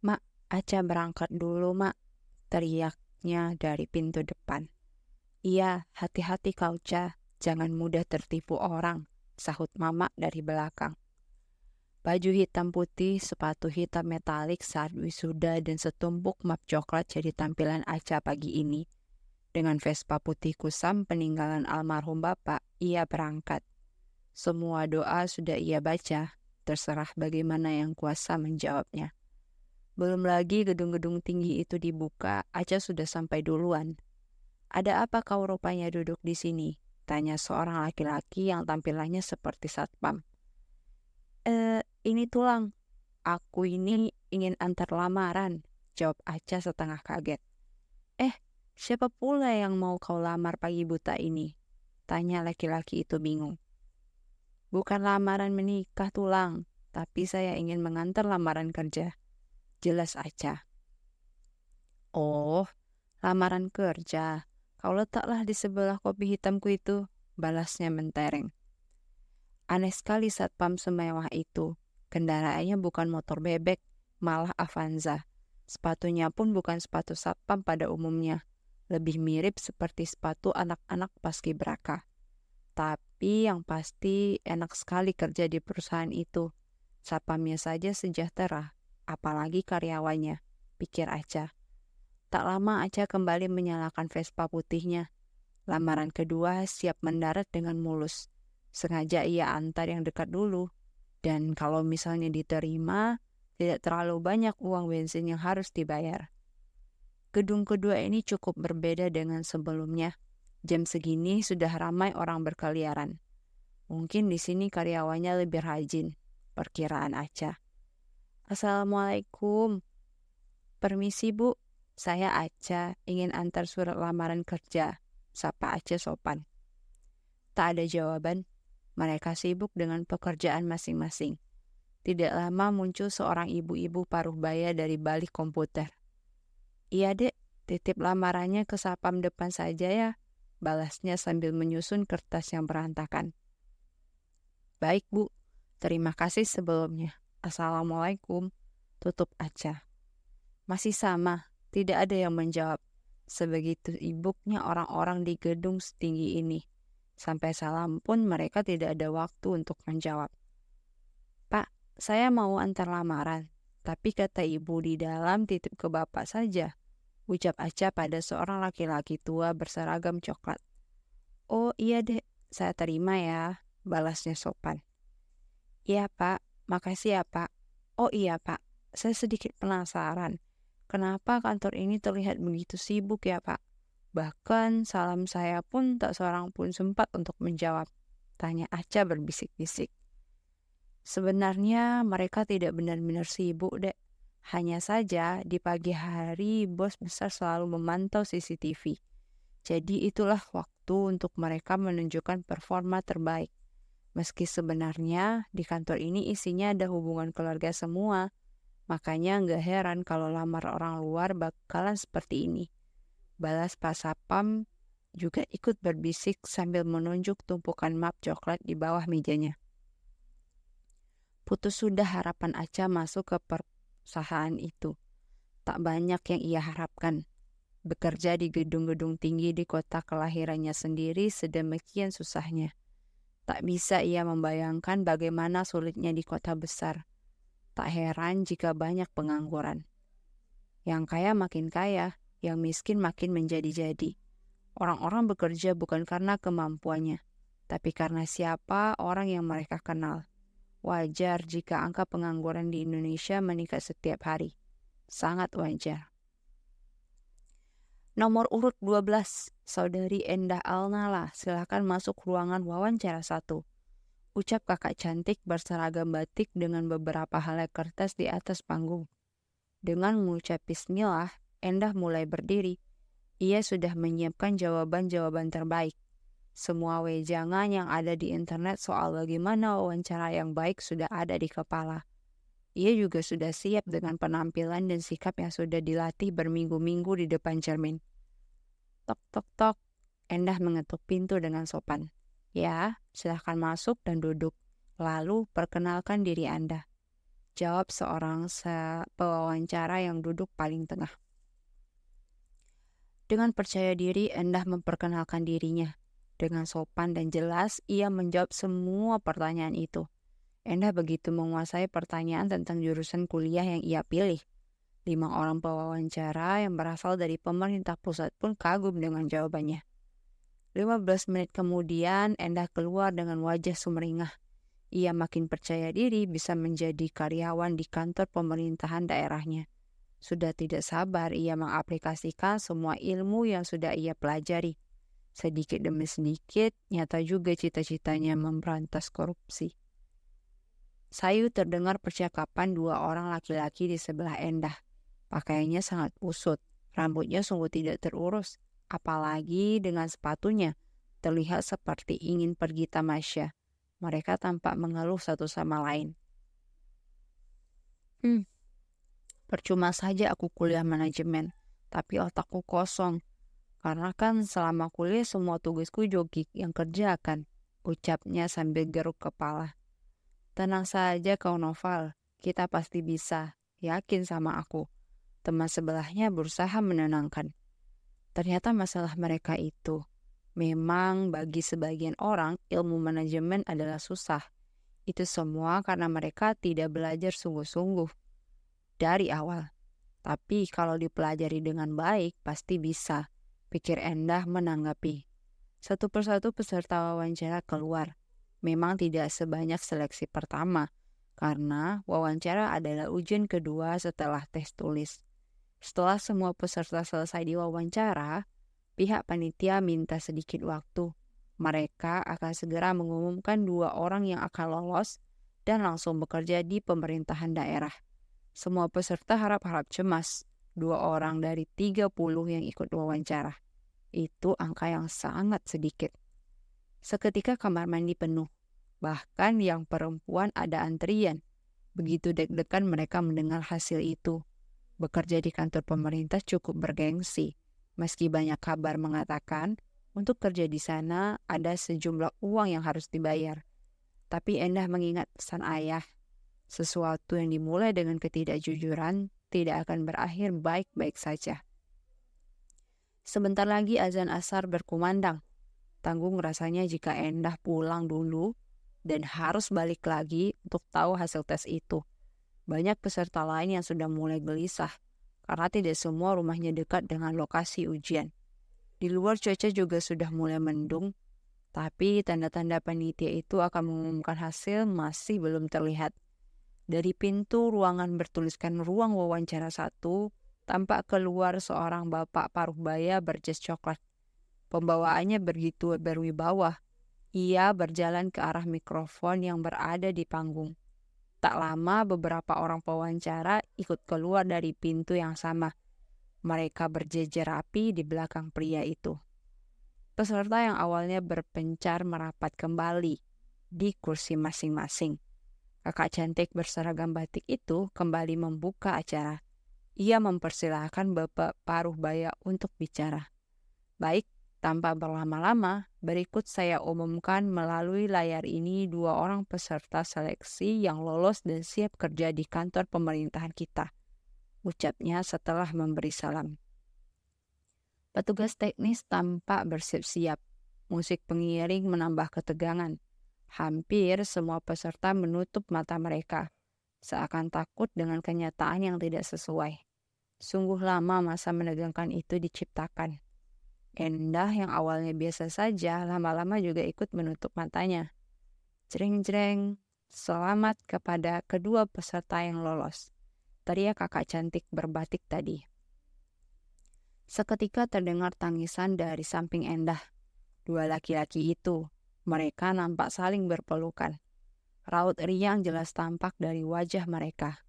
"Mak, Aca berangkat dulu, Mak," teriaknya dari pintu depan. "Iya, hati-hati kau, Ca. Jangan mudah tertipu orang," sahut Mama dari belakang. Baju hitam putih, sepatu hitam metalik saat wisuda dan setumpuk map coklat jadi tampilan Aca pagi ini. Dengan Vespa putih kusam peninggalan almarhum bapak, ia berangkat. Semua doa sudah ia baca, terserah bagaimana yang kuasa menjawabnya. Belum lagi gedung-gedung tinggi itu dibuka, Aca sudah sampai duluan. "Ada apa kau rupanya duduk di sini?" tanya seorang laki-laki yang tampilannya seperti satpam. Ini tulang. Aku ini ingin antar lamaran," jawab Aca setengah kaget. "Eh, siapa pula yang mau kau lamar pagi buta ini?" tanya laki-laki itu bingung. "Bukan lamaran menikah tulang, tapi saya ingin mengantar lamaran kerja," jelas Aca. "Oh, lamaran kerja. Kau letaklah di sebelah kopi hitamku itu," balasnya mentereng. Aneh sekali satpam semewah itu. Kendaraannya bukan motor bebek, malah Avanza. Sepatunya pun bukan sepatu satpam pada umumnya. Lebih mirip seperti sepatu anak-anak paskibraka. Tapi yang pasti enak sekali kerja di perusahaan itu. Satpamnya saja sejahtera, apalagi karyawannya, pikir Aca. Tak lama Aca kembali menyalakan Vespa putihnya. Lamaran kedua siap mendarat dengan mulus. Sengaja ia antar yang dekat dulu. Dan kalau misalnya diterima, tidak terlalu banyak uang bensin yang harus dibayar. Gedung kedua ini cukup berbeda dengan sebelumnya. Jam segini sudah ramai orang berkeliaran. Mungkin di sini karyawannya lebih rajin, perkiraan Aca. "Assalamualaikum. Permisi Bu, saya Aca, ingin antar surat lamaran kerja," sapa Aca sopan. Tak ada jawaban. Mereka sibuk dengan pekerjaan masing-masing. Tidak lama muncul seorang ibu-ibu paruh baya dari balik komputer. "Iya dek, titip lamarannya ke sapam depan saja ya," balasnya sambil menyusun kertas yang berantakan. "Baik Bu, terima kasih sebelumnya. Assalamualaikum," tutup Aca. Masih sama, tidak ada yang menjawab. Sebegitu sibuknya orang-orang di gedung setinggi ini. Sampai salam pun mereka tidak ada waktu untuk menjawab. "Pak, saya mau antar lamaran, tapi kata ibu di dalam titip ke bapak saja," ucap Aca pada seorang laki-laki tua berseragam coklat. "Oh iya dek, saya terima ya," balasnya sopan. "Iya Pak, makasih ya Pak. Oh iya Pak, saya sedikit penasaran. Kenapa kantor ini terlihat begitu sibuk ya Pak? Bahkan salam saya pun tak seorang pun sempat untuk menjawab," tanya Aca berbisik-bisik. Sebenarnya mereka tidak benar-benar sibuk dek. Hanya saja di pagi hari bos besar selalu memantau CCTV. Jadi itulah waktu untuk mereka menunjukkan performa terbaik. Meski sebenarnya di kantor ini isinya ada hubungan keluarga semua. Makanya nggak heran kalau lamar orang luar bakalan seperti ini. Balas Pak Sapam juga ikut berbisik sambil menunjuk tumpukan map coklat di bawah mejanya. Putus sudah harapan Aca masuk ke perusahaan itu. Tak banyak yang ia harapkan. Bekerja di gedung-gedung tinggi di kota kelahirannya sendiri sedemikian susahnya. Tak bisa ia membayangkan bagaimana sulitnya di kota besar. Tak heran jika banyak pengangguran. Yang kaya makin kaya, yang miskin makin menjadi-jadi. Orang-orang bekerja bukan karena kemampuannya, tapi karena siapa orang yang mereka kenal. Wajar jika angka pengangguran di Indonesia meningkat setiap hari. Sangat wajar. Nomor urut 12, Saudari Endah Alnala, silakan masuk ruangan wawancara 1. Ucap kakak cantik berseragam batik dengan beberapa helai kertas di atas panggung. Dengan mengucap bismillah, Endah mulai berdiri. Ia sudah menyiapkan jawaban-jawaban terbaik. Semua wejangan yang ada di internet soal bagaimana wawancara yang baik sudah ada di kepala. Ia juga sudah siap dengan penampilan dan sikap yang sudah dilatih berminggu-minggu di depan cermin. Tok tok tok, Endah mengetuk pintu dengan sopan. "Ya, silahkan masuk dan duduk. Lalu perkenalkan diri Anda." Jawab seorang pewawancara yang duduk paling tengah. Dengan percaya diri, Endah memperkenalkan dirinya. Dengan sopan dan jelas, ia menjawab semua pertanyaan itu. Endah begitu menguasai pertanyaan tentang jurusan kuliah yang ia pilih. 5 orang pewawancara yang berasal dari pemerintah pusat pun kagum dengan jawabannya. 15 menit kemudian, Endah keluar dengan wajah sumringah. Ia makin percaya diri bisa menjadi karyawan di kantor pemerintahan daerahnya. Sudah tidak sabar ia mengaplikasikan semua ilmu yang sudah ia pelajari. Sedikit demi sedikit, nyata juga cita-citanya memberantas korupsi. Sayu terdengar percakapan 2 orang laki-laki di sebelah Endah. Pakaiannya sangat kusut, rambutnya sungguh tidak terurus, apalagi dengan sepatunya, terlihat seperti ingin pergi tamasya. Mereka tampak mengeluh satu sama lain. Percuma saja aku kuliah manajemen, tapi otakku kosong. Karena kan selama kuliah semua tugasku jogik yang kerjakan, ucapnya sambil geruk kepala. Tenang saja kau Noval, kita pasti bisa, yakin sama aku. Teman sebelahnya berusaha menenangkan. Ternyata masalah mereka itu. Memang bagi sebagian orang ilmu manajemen adalah susah. Itu semua karena mereka tidak belajar sungguh-sungguh dari awal. Tapi kalau dipelajari dengan baik pasti bisa, pikir Endah menanggapi. Satu persatu peserta wawancara keluar. Memang tidak sebanyak seleksi pertama, karena wawancara adalah ujian kedua setelah tes tulis. Setelah semua peserta selesai diwawancara, pihak panitia minta sedikit waktu. Mereka akan segera mengumumkan 2 orang yang akan lolos dan langsung bekerja di pemerintahan daerah. Semua peserta harap-harap cemas. 2 orang dari 30 yang ikut wawancara. Itu angka yang sangat sedikit. Seketika kamar mandi penuh. Bahkan yang perempuan ada antrian. Begitu deg-degan mereka mendengar hasil itu. Bekerja di kantor pemerintah cukup bergengsi. Meski banyak kabar mengatakan, untuk kerja di sana ada sejumlah uang yang harus dibayar. Tapi Endah mengingat pesan ayah. Sesuatu yang dimulai dengan ketidakjujuran tidak akan berakhir baik-baik saja. Sebentar lagi azan asar berkumandang. Tanggung rasanya jika Endah pulang dulu dan harus balik lagi untuk tahu hasil tes itu. Banyak peserta lain yang sudah mulai gelisah karena tidak semua rumahnya dekat dengan lokasi ujian. Di luar cuaca juga sudah mulai mendung, tapi tanda-tanda panitia itu akan mengumumkan hasil masih belum terlihat. Dari pintu ruangan bertuliskan ruang wawancara 1, tampak keluar seorang bapak paruh baya berjas coklat. Pembawaannya begitu berwibawa. Ia berjalan ke arah mikrofon yang berada di panggung. Tak lama beberapa orang pewawancara ikut keluar dari pintu yang sama. Mereka berjejer rapi di belakang pria itu. Peserta yang awalnya berpencar merapat kembali di kursi masing-masing. Kakak cantik berseragam batik itu kembali membuka acara. Ia mempersilahkan Bapak Paruh Baya untuk bicara. Baik, tanpa berlama-lama, berikut saya umumkan melalui layar ini 2 orang peserta seleksi yang lolos dan siap kerja di kantor pemerintahan kita. Ucapnya setelah memberi salam. Petugas teknis tampak bersiap-siap. Musik pengiring menambah ketegangan. Hampir semua peserta menutup mata mereka, seakan takut dengan kenyataan yang tidak sesuai. Sungguh lama masa menegangkan itu diciptakan. Endah yang awalnya biasa saja, lama-lama juga ikut menutup matanya. Jreng-jreng, selamat kepada kedua peserta yang lolos, teriak kakak cantik berbatik tadi. Seketika terdengar tangisan dari samping Endah. 2 laki-laki itu, mereka nampak saling berpelukan. Raut riang jelas tampak dari wajah mereka.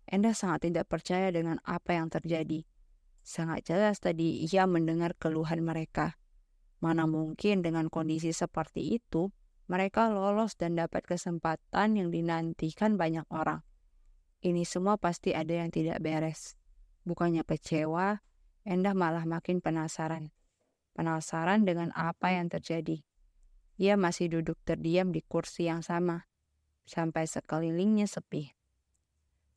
Endah sangat tidak percaya dengan apa yang terjadi. Sangat jelas tadi ia mendengar keluhan mereka. Mana mungkin dengan kondisi seperti itu, mereka lolos dan dapat kesempatan yang dinantikan banyak orang. Ini semua pasti ada yang tidak beres. Bukannya kecewa, Endah malah makin penasaran. Penasaran dengan apa yang terjadi. Ia masih duduk terdiam di kursi yang sama, sampai sekelilingnya sepi.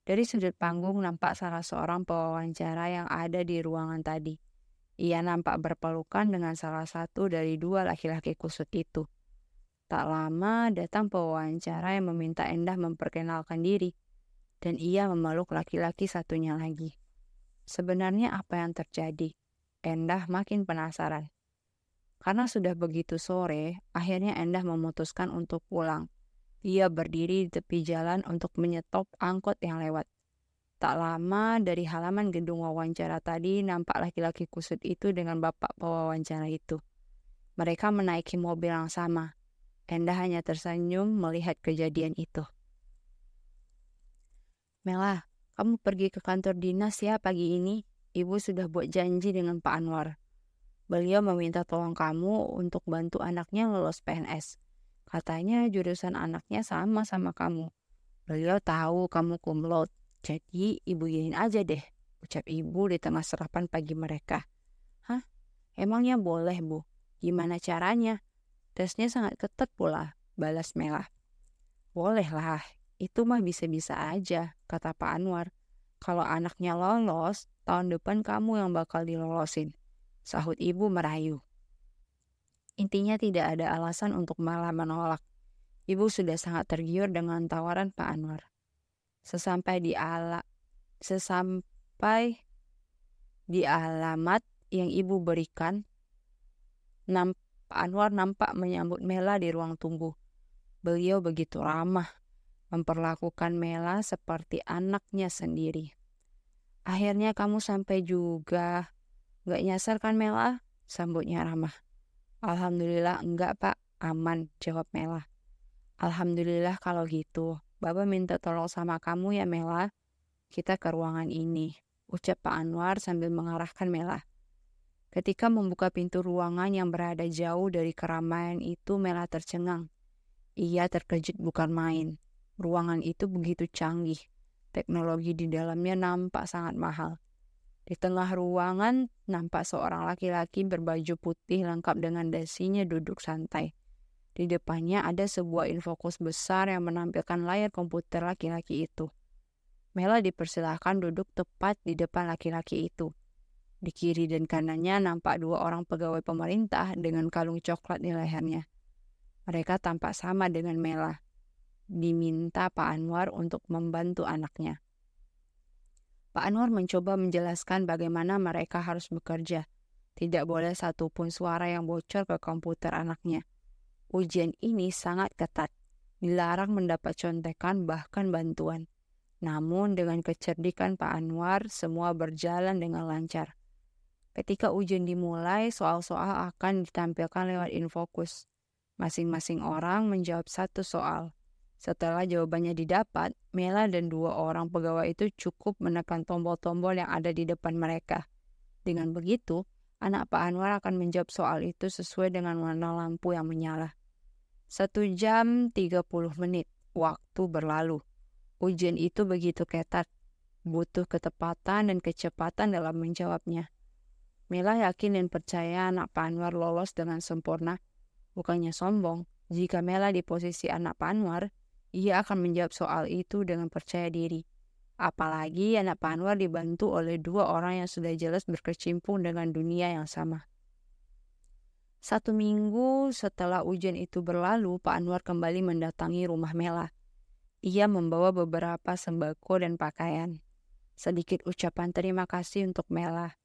Dari sudut panggung nampak salah seorang pewawancara yang ada di ruangan tadi. Ia nampak berpelukan dengan salah satu dari dua laki-laki kusut itu. Tak lama datang pewawancara yang meminta Endah memperkenalkan diri, dan ia memeluk laki-laki satunya lagi. Sebenarnya apa yang terjadi? Endah makin penasaran. Karena sudah begitu sore, akhirnya Endah memutuskan untuk pulang. Ia berdiri di tepi jalan untuk menyetop angkot yang lewat. Tak lama dari halaman gedung wawancara tadi nampak laki-laki kusut itu dengan bapak pewawancara itu. Mereka menaiki mobil yang sama. Endah hanya tersenyum melihat kejadian itu. Mela, kamu pergi ke kantor dinas ya pagi ini. Ibu sudah buat janji dengan Pak Anwar. Beliau meminta tolong kamu untuk bantu anaknya lolos PNS. Katanya jurusan anaknya sama kamu. Beliau tahu kamu cum laude. Jadi ibu izin aja deh, ucap ibu di tengah sarapan pagi mereka. Hah? Emangnya boleh, Bu? Gimana caranya? Tesnya sangat ketat pula, balas Mela. Boleh lah, itu mah bisa-bisa aja, kata Pak Anwar. Kalau anaknya lolos, tahun depan kamu yang bakal dilolosin, sahut ibu merayu. Intinya tidak ada alasan untuk malah menolak. Ibu sudah sangat tergiur dengan tawaran Pak Anwar. Sesampai di alamat yang ibu berikan, Pak Anwar nampak menyambut Mela di ruang tunggu. Beliau begitu ramah, memperlakukan Mela seperti anaknya sendiri. Akhirnya kamu sampai juga. Gak nyasar kan Mela? Sambutnya ramah. Alhamdulillah enggak Pak, aman, jawab Mela. Alhamdulillah kalau gitu. Baba minta tolong sama kamu ya Mela. Kita ke ruangan ini, ucap Pak Anwar sambil mengarahkan Mela. Ketika membuka pintu ruangan yang berada jauh dari keramaian itu, Mela tercengang. Ia terkejut bukan main. Ruangan itu begitu canggih. Teknologi di dalamnya nampak sangat mahal. Di tengah ruangan nampak seorang laki-laki berbaju putih lengkap dengan dasinya duduk santai. Di depannya ada sebuah infokus besar yang menampilkan layar komputer laki-laki itu. Mela dipersilahkan duduk tepat di depan laki-laki itu. Di kiri dan kanannya nampak dua orang pegawai pemerintah dengan kalung coklat di lehernya. Mereka tampak sama dengan Mela. Diminta Pak Anwar untuk membantu anaknya. Pak Anwar mencoba menjelaskan bagaimana mereka harus bekerja. Tidak boleh satupun suara yang bocor ke komputer anaknya. Ujian ini sangat ketat. Dilarang mendapat contekan bahkan bantuan. Namun dengan kecerdikan Pak Anwar, semua berjalan dengan lancar. Ketika ujian dimulai, soal-soal akan ditampilkan lewat infokus. Masing-masing orang menjawab satu soal. Setelah jawabannya didapat, Mela dan dua orang pegawai itu cukup menekan tombol-tombol yang ada di depan mereka. Dengan begitu, anak Pak Anwar akan menjawab soal itu sesuai dengan warna lampu yang menyala. 1 jam 30 menit, waktu berlalu. Ujian itu begitu ketat, butuh ketepatan dan kecepatan dalam menjawabnya. Mela yakin dan percaya anak Pak Anwar lolos dengan sempurna. Bukannya sombong, jika Mela di posisi anak Pak Anwar, ia akan menjawab soal itu dengan percaya diri. Apalagi anak Pak Anwar dibantu oleh dua orang yang sudah jelas berkecimpung dengan dunia yang sama. 1 minggu setelah ujian itu berlalu, Pak Anwar kembali mendatangi rumah Mela. Ia membawa beberapa sembako dan pakaian. Sedikit ucapan terima kasih untuk Mela.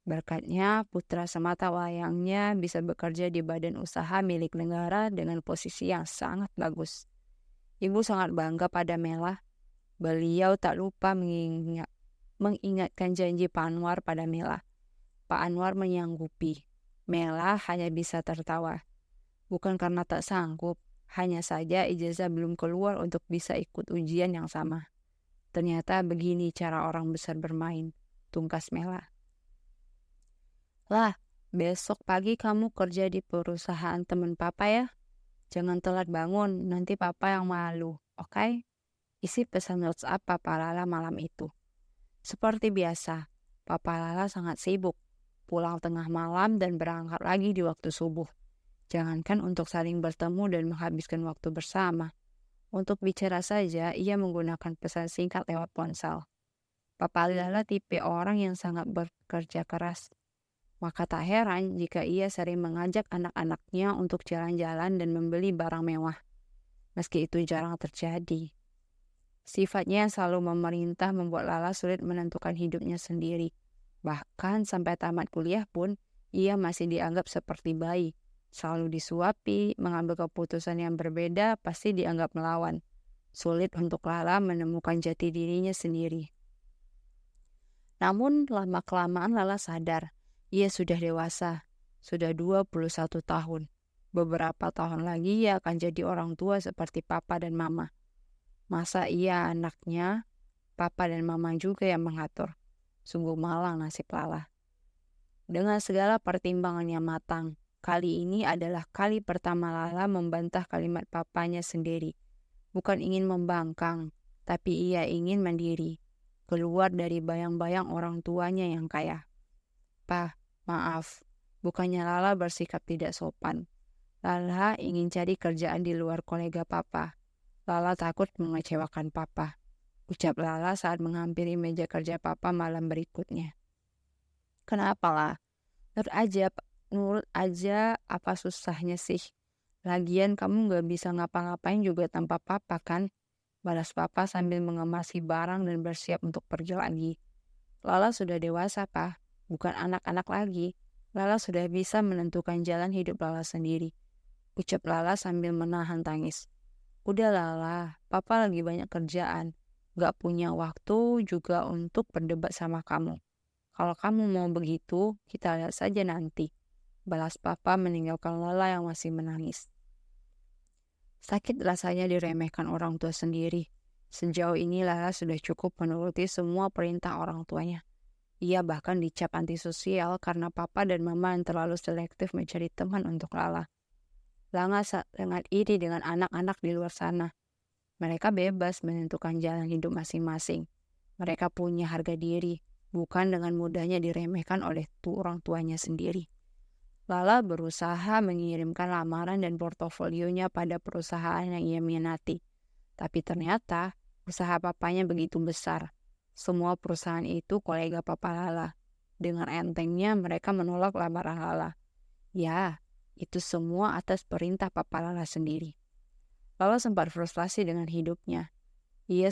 Berkatnya, putra semata wayangnya bisa bekerja di badan usaha milik negara dengan posisi yang sangat bagus. Ibu sangat bangga pada Mela. Beliau tak lupa mengingatkan janji Pak Anwar pada Mela. Pak Anwar menyanggupi. Mela hanya bisa tertawa. Bukan karena tak sanggup, hanya saja ijazah belum keluar untuk bisa ikut ujian yang sama. Ternyata begini cara orang besar bermain, tungkas Mela. Lah, besok pagi kamu kerja di perusahaan teman papa ya? Jangan telat bangun, nanti papa yang malu, oke? Isi pesan WhatsApp Papa Lala malam itu. Seperti biasa, Papa Lala sangat sibuk, pulang tengah malam dan berangkat lagi di waktu subuh. Jangankan untuk saling bertemu dan menghabiskan waktu bersama. Untuk bicara saja, ia menggunakan pesan singkat lewat ponsel. Papa Lala tipe orang yang sangat bekerja keras. Maka tak heran jika ia sering mengajak anak-anaknya untuk jalan-jalan dan membeli barang mewah, meski itu jarang terjadi. Sifatnya yang selalu memerintah membuat Lala sulit menentukan hidupnya sendiri. Bahkan sampai tamat kuliah pun, ia masih dianggap seperti bayi. Selalu disuapi, mengambil keputusan yang berbeda pasti dianggap melawan. Sulit untuk Lala menemukan jati dirinya sendiri. Namun lama-kelamaan Lala sadar, ia sudah dewasa, sudah 21 tahun. Beberapa tahun lagi ia akan jadi orang tua seperti papa dan mama. Masa iya anaknya, papa dan mama juga yang mengatur? Sungguh malang nasib Lala. Dengan segala pertimbangan yang matang, kali ini adalah kali pertama Lala membantah kalimat papanya sendiri. Bukan ingin membangkang, tapi ia ingin mandiri. Keluar dari bayang-bayang orang tuanya yang kaya. "Pa, maaf, bukannya Lala bersikap tidak sopan. Lala ingin cari kerjaan di luar kolega papa. Lala takut mengecewakan papa," ucap Lala saat menghampiri meja kerja papa malam berikutnya. "Kenapa lah? Nurut aja apa susahnya sih? Lagian kamu gak bisa ngapa-ngapain juga tanpa papa kan?" Balas papa sambil mengemasi barang dan bersiap untuk pergi lagi. Lala sudah dewasa, Pak. Bukan anak-anak lagi. Lala sudah bisa menentukan jalan hidup Lala sendiri. Ucap Lala sambil menahan tangis. "Udah Lala, papa lagi banyak kerjaan. Gak punya waktu juga untuk berdebat sama kamu. Kalau kamu mau begitu, kita lihat saja nanti." Balas papa meninggalkan Lala yang masih menangis. Sakit rasanya diremehkan orang tua sendiri. Sejauh ini Lala sudah cukup menuruti semua perintah orang tuanya. Ia bahkan dicap antisosial karena papa dan mama yang terlalu selektif mencari teman untuk Lala. Lala sangat iri dengan anak-anak di luar sana. Mereka bebas menentukan jalan hidup masing-masing. Mereka punya harga diri, bukan dengan mudahnya diremehkan oleh orang tuanya sendiri. Lala berusaha mengirimkan lamaran dan portofolionya pada perusahaan yang ia minati. Tapi ternyata usaha papanya begitu besar. Semua perusahaan itu kolega papa Lala. Dengan entengnya mereka menolak lamaran Lala. Ya, itu semua atas perintah papa Lala sendiri. Lala sempat frustasi dengan hidupnya. Ia